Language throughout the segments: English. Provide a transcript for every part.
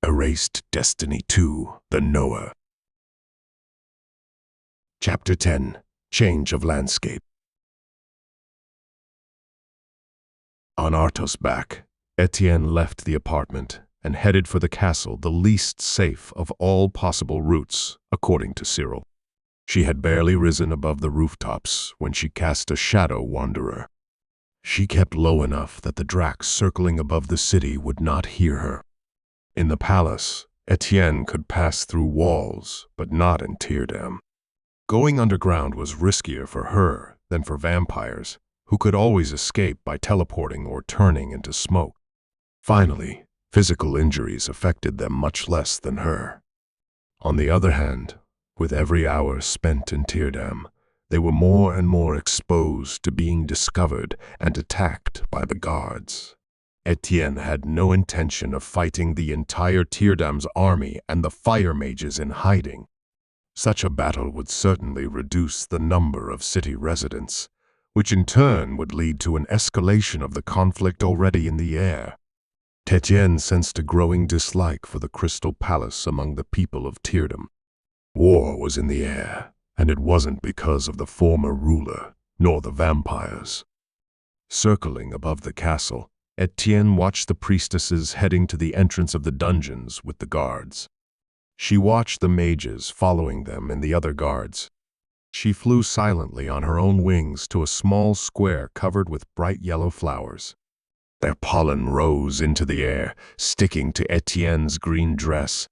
Erased Destiny 2, The Knower. Chapter 10, Change of Landscape. On Arto's back, Etien left the apartment and headed for the castle, the least safe of all possible routes, according to Cyril. She had barely risen above the rooftops when she cast a shadow wanderer. She kept low enough that the Dracs circling above the city would not hear her. In the palace, Etien could pass through walls, but not in Tyrdam. Going underground was riskier for her than for vampires, who could always escape by teleporting or turning into smoke. Finally, physical injuries affected them much less than her. On the other hand, with every hour spent in Tyrdam, they were more and more exposed to being discovered and attacked by the guards. Etien had no intention of fighting the entire Tyrdam's army and the fire mages in hiding. Such a battle would certainly reduce the number of city residents, which in turn would lead to an escalation of the conflict already in the air. Etien sensed a growing dislike for the Crystal Palace among the people of Tyrdam. War was in the air, and it wasn't because of the former ruler, nor the vampires. Circling above the castle, Etien watched the priestesses heading to the entrance of the dungeons with the guards. She watched the mages following them and the other guards. She flew silently on her own wings to a small square covered with bright yellow flowers. Their pollen rose into the air, sticking to Etienne's green dress.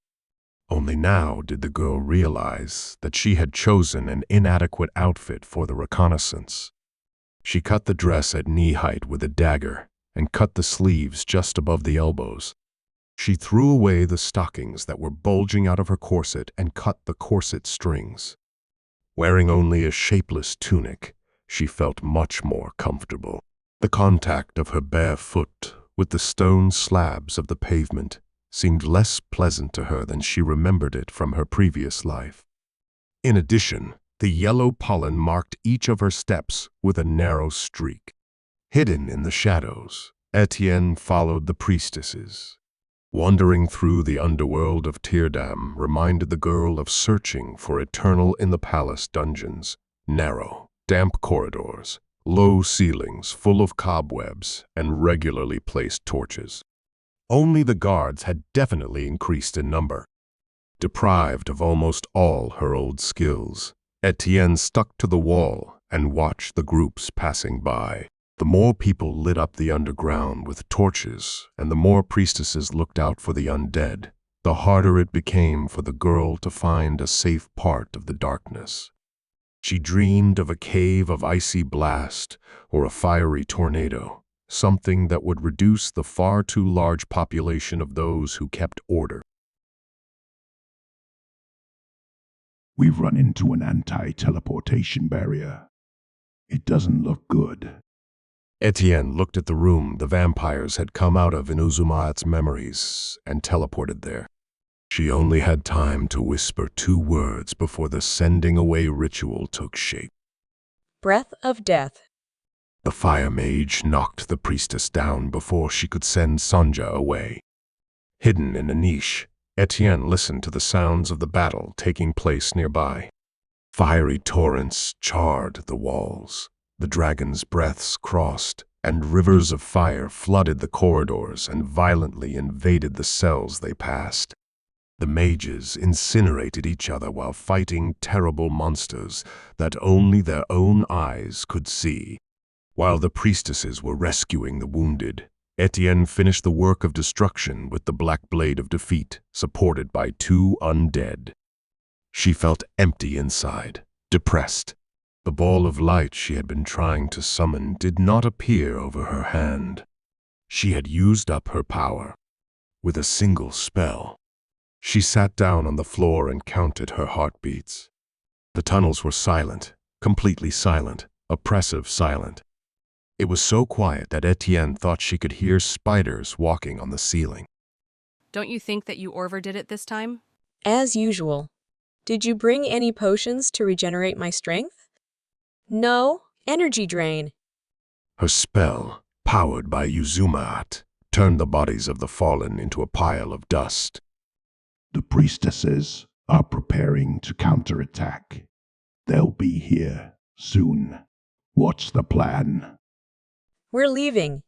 Only now did the girl realize that she had chosen an inadequate outfit for the reconnaissance. She cut the dress at knee height with a dagger and cut the sleeves just above the elbows. She threw away the stockings that were bulging out of her corset and cut the corset strings. Wearing only a shapeless tunic, she felt much more comfortable. The contact of her bare foot with the stone slabs of the pavement seemed less pleasant to her than she remembered it from her previous life. In addition, the yellow pollen marked each of her steps with a narrow streak. Hidden in the shadows, Etien followed the priestesses. Wandering through the underworld of Tyrdam reminded the girl of searching for eternal in the palace dungeons, narrow, damp corridors, low ceilings full of cobwebs, and regularly placed torches. Only the guards had definitely increased in number. Deprived of almost all her old skills, Etien stuck to the wall and watched the groups passing by. The more people lit up the underground with torches, and the more priestesses looked out for the undead, the harder it became for the girl to find a safe part of the darkness. She dreamed of a cave of icy blast or a fiery tornado, something that would reduce the far too large population of those who kept order. We've run into an anti-teleportation barrier. It doesn't look good. Etien looked at the room the vampires had come out of in Uzumaat's memories and teleported there. She only had time to whisper 2 words before the sending away ritual took shape. Breath of death. The fire mage knocked the priestess down before she could send Sonja away. Hidden in a niche, Etien listened to the sounds of the battle taking place nearby. Fiery torrents charred the walls. The dragon's breaths crossed, and rivers of fire flooded the corridors and violently invaded the cells they passed. The mages incinerated each other while fighting terrible monsters that only their own eyes could see. While the priestesses were rescuing the wounded, Etien finished the work of destruction with the Black Blade of Defeat, supported by 2 undead. She felt empty inside, depressed. The ball of light she had been trying to summon did not appear over her hand. She had used up her power with a single spell. She sat down on the floor and counted her heartbeats. The tunnels were silent, completely silent, oppressive silent. It was so quiet that Etien thought she could hear spiders walking on the ceiling. Don't you think that you overdid it this time? As usual. Did you bring any potions to regenerate my strength? No, energy drain. Her spell, powered by Uzumaat, turned the bodies of the fallen into a pile of dust. The priestesses are preparing to counterattack. They'll be here soon. What's the plan? We're leaving.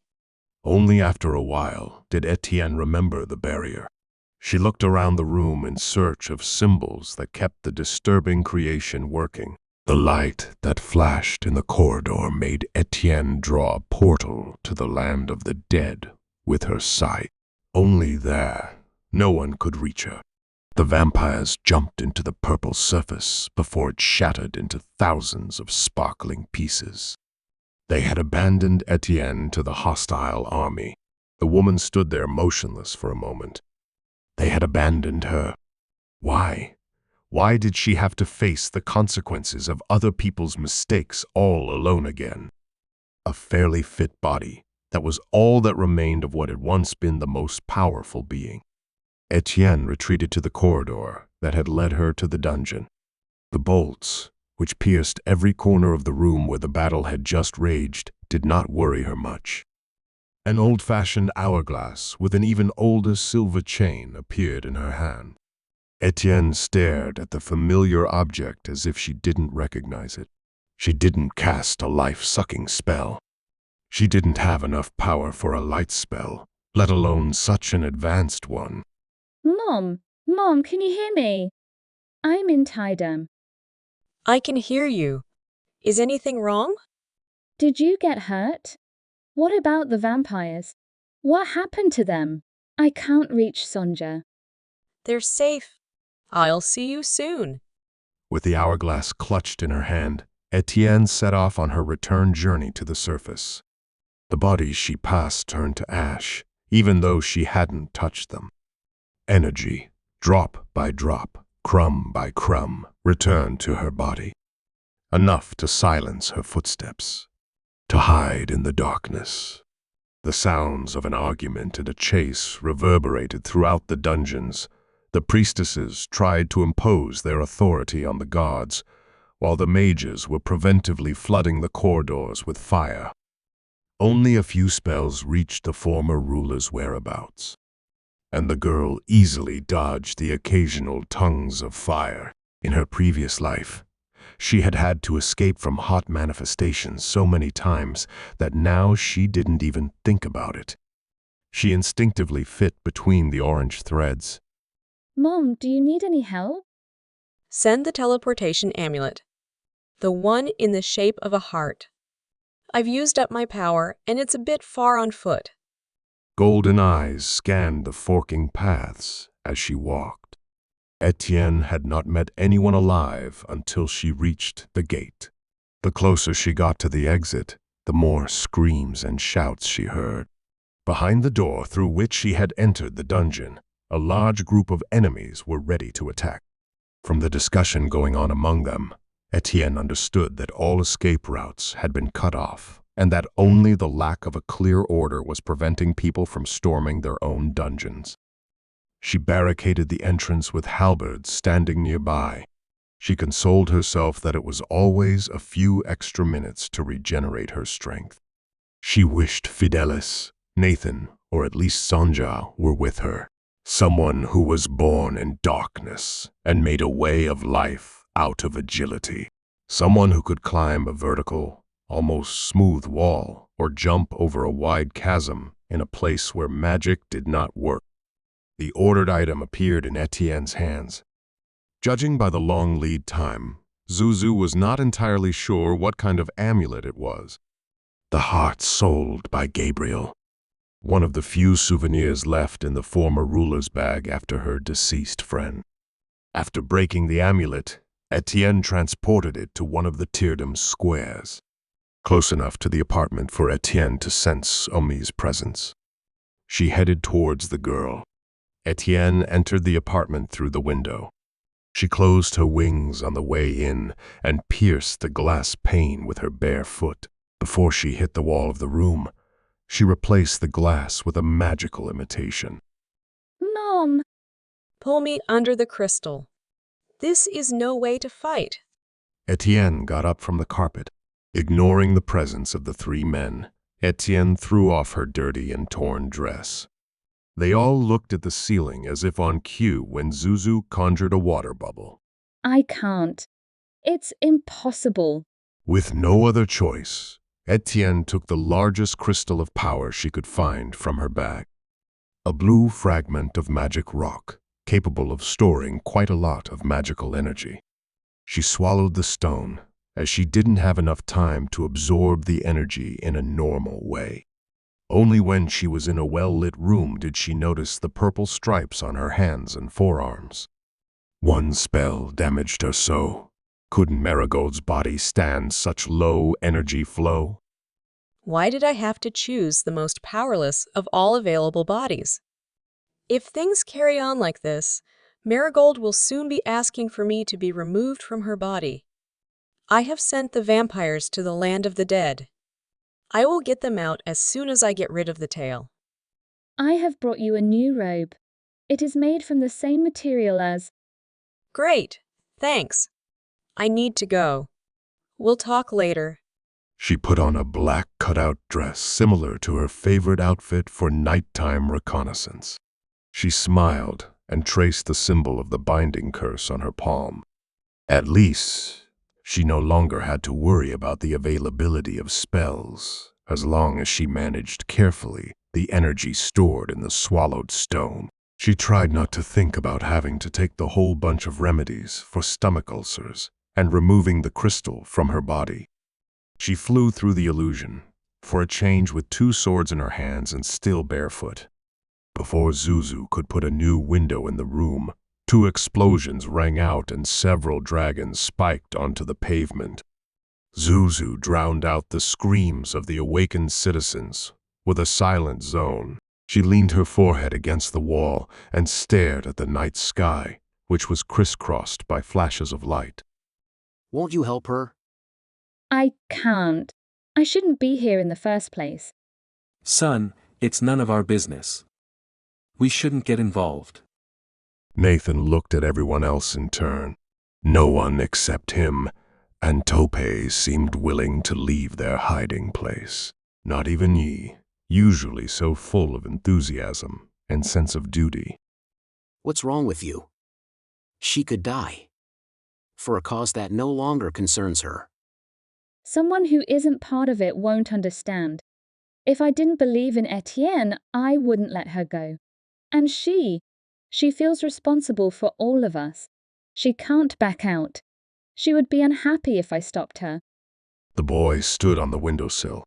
Only after a while did Etien remember the barrier. She looked around the room in search of symbols that kept the disturbing creation working. The light that flashed in the corridor made Etien draw a portal to the land of the dead with her sight. Only there, no one could reach her. The vampires jumped into the purple surface before it shattered into thousands of sparkling pieces. They had abandoned Etien to the hostile army. The woman stood there motionless for a moment. They had abandoned her. Why? Why did she have to face the consequences of other people's mistakes all alone again? A fairly fit body, that was all that remained of what had once been the most powerful being. Etien retreated to the corridor that had led her to the dungeon. The bolts, which pierced every corner of the room where the battle had just raged, did not worry her much. An old-fashioned hourglass with an even older silver chain appeared in her hand. Etien stared at the familiar object as if she didn't recognize it. She didn't cast a life-sucking spell. She didn't have enough power for a light spell, let alone such an advanced one. Mom, can you hear me? I'm in Tyrdam. I can hear you. Is anything wrong? Did you get hurt? What about the vampires? What happened to them? I can't reach Sonja. They're safe. I'll see you soon. With the hourglass clutched in her hand, Etien set off on her return journey to the surface. The bodies she passed turned to ash, even though she hadn't touched them. Energy, drop by drop, crumb by crumb, returned to her body. Enough to silence her footsteps, to hide in the darkness. The sounds of an argument and a chase reverberated throughout the dungeons. The priestesses tried to impose their authority on the guards, while the mages were preventively flooding the corridors with fire. Only a few spells reached the former ruler's whereabouts, and the girl easily dodged the occasional tongues of fire. In her previous life, she had had to escape from hot manifestations so many times that now she didn't even think about it. She instinctively fit between the orange threads. Mom, do you need any help? Send the teleportation amulet. The one in the shape of a heart. I've used up my power, and it's a bit far on foot. Golden eyes scanned the forking paths as she walked. Etien had not met anyone alive until she reached the gate. The closer she got to the exit, the more screams and shouts she heard. Behind the door through which she had entered the dungeon, a large group of enemies were ready to attack. From the discussion going on among them, Etien understood that all escape routes had been cut off, and that only the lack of a clear order was preventing people from storming their own dungeons. She barricaded the entrance with halberds standing nearby. She consoled herself that it was always a few extra minutes to regenerate her strength. She wished Fidelis, Nathan, or at least Sonja were with her. Someone who was born in darkness and made a way of life out of agility. Someone who could climb a vertical, almost smooth wall or jump over a wide chasm in a place where magic did not work. The ordered item appeared in Etienne's hands. Judging by the long lead time, Zuzu was not entirely sure what kind of amulet it was. The heart sold by Gabriel. One of the few souvenirs left in the former ruler's bag after her deceased friend. After breaking the amulet, Etien transported it to one of the Tyrdam squares, close enough to the apartment for Etien to sense Omi's presence. She headed towards the girl. Etien entered the apartment through the window. She closed her wings on the way in and pierced the glass pane with her bare foot. Before she hit the wall of the room, she replaced the glass with a magical imitation. Mom! Pull me under the crystal. This is no way to fight. Etien got up from the carpet. Ignoring the presence of the three men, Etien threw off her dirty and torn dress. They all looked at the ceiling as if on cue when Zuzu conjured a water bubble. I can't. It's impossible. With no other choice, Etien took the largest crystal of power she could find from her bag. A blue fragment of magic rock, capable of storing quite a lot of magical energy. She swallowed the stone, as she didn't have enough time to absorb the energy in a normal way. Only when she was in a well-lit room did she notice the purple stripes on her hands and forearms. One spell damaged her so. Couldn't Marigold's body stand such low energy flow? Why did I have to choose the most powerless of all available bodies? If things carry on like this, Marigold will soon be asking for me to be removed from her body. I have sent the vampires to the land of the dead. I will get them out as soon as I get rid of the tail. I have brought you a new robe. It is made from the same material as… Great, thanks. I need to go. We'll talk later. She put on a black cutout dress similar to her favorite outfit for nighttime reconnaissance. She smiled and traced the symbol of the binding curse on her palm. At least, she no longer had to worry about the availability of spells, as long as she managed carefully the energy stored in the swallowed stone. She tried not to think about having to take the whole bunch of remedies for stomach ulcers and removing the crystal from her body. She flew through the illusion, for a change with 2 swords in her hands and still barefoot. Before Zuzu could put a new window in the room, 2 explosions rang out and several dragons spiked onto the pavement. Zuzu drowned out the screams of the awakened citizens with a silent zone. She leaned her forehead against the wall and stared at the night sky, which was crisscrossed by flashes of light. Won't you help her? I can't. I shouldn't be here in the first place. Son, it's none of our business. We shouldn't get involved. Nathan looked at everyone else in turn. No one except him, and Topaz seemed willing to leave their hiding place. Not even Yi, usually so full of enthusiasm and sense of duty. What's wrong with you? She could die. For a cause that no longer concerns her. Someone who isn't part of it won't understand. If I didn't believe in Etien, I wouldn't let her go. And she feels responsible for all of us. She can't back out. She would be unhappy if I stopped her. The boy stood on the windowsill.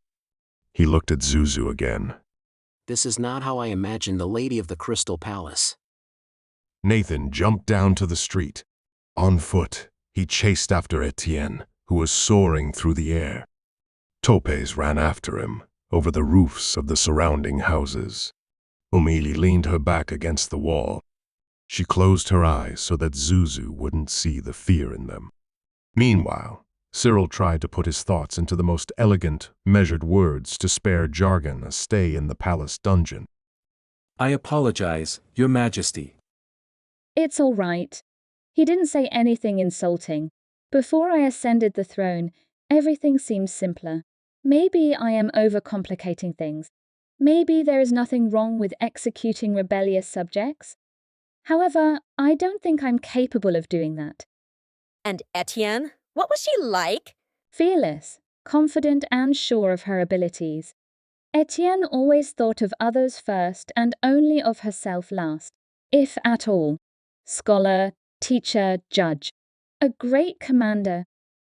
He looked at Zuzu again. This is not how I imagined the Lady of the Crystal Palace. Nathan jumped down to the street. On foot, he chased after Etien, who was soaring through the air. Topaz ran after him, over the roofs of the surrounding houses. Umili leaned her back against the wall. She closed her eyes so that Zuzu wouldn't see the fear in them. Meanwhile, Cyril tried to put his thoughts into the most elegant, measured words to spare Jargon a stay in the palace dungeon. I apologize, Your Majesty. It's all right. He didn't say anything insulting. Before I ascended the throne, everything seemed simpler. Maybe I am overcomplicating things. Maybe there is nothing wrong with executing rebellious subjects. However, I don't think I'm capable of doing that. And Etien? What was she like? Fearless, confident and sure of her abilities. Etien always thought of others first and only of herself last, if at all. Scholar, teacher, judge. A great commander.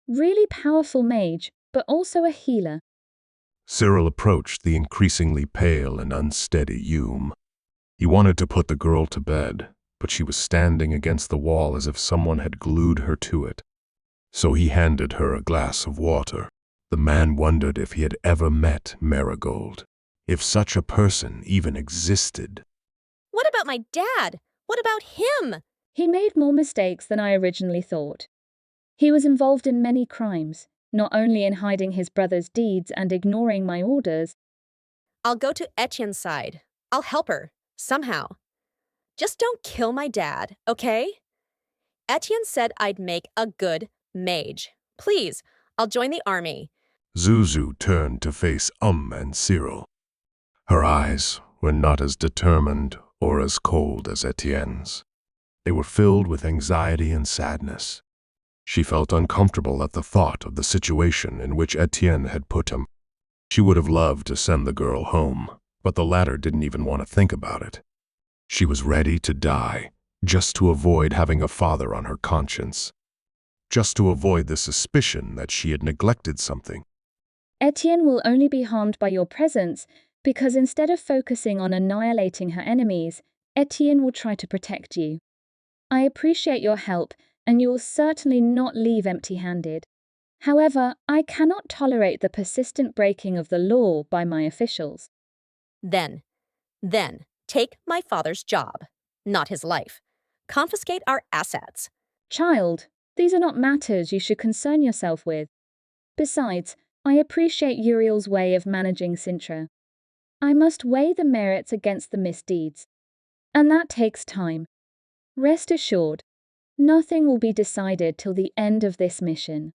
Really powerful mage, but also a healer. Cyril approached the increasingly pale and unsteady Yume. He wanted to put the girl to bed, but she was standing against the wall as if someone had glued her to it. So he handed her a glass of water. The man wondered if he had ever met Marigold, if such a person even existed. What about my dad? What about him? He made more mistakes than I originally thought. He was involved in many crimes, not only in hiding his brother's deeds and ignoring my orders. I'll go to Etienne's side. I'll help her, somehow. Just don't kill my dad, okay? Etien said I'd make a good mage. Please, I'll join the army. Zuzu turned to face and Cyril. Her eyes were not as determined or as cold as Etienne's. They were filled with anxiety and sadness. She felt uncomfortable at the thought of the situation in which Etien had put him. She would have loved to send the girl home, but the latter didn't even want to think about it. She was ready to die, just to avoid having a father on her conscience, just to avoid the suspicion that she had neglected something. Etien will only be harmed by your presence because instead of focusing on annihilating her enemies, Etien will try to protect you. I appreciate your help, and you will certainly not leave empty-handed. However, I cannot tolerate the persistent breaking of the law by my officials. Then, take my father's job, not his life. Confiscate our assets. Child, these are not matters you should concern yourself with. Besides, I appreciate Uriel's way of managing Sintra. I must weigh the merits against the misdeeds. And that takes time. Rest assured, nothing will be decided till the end of this mission.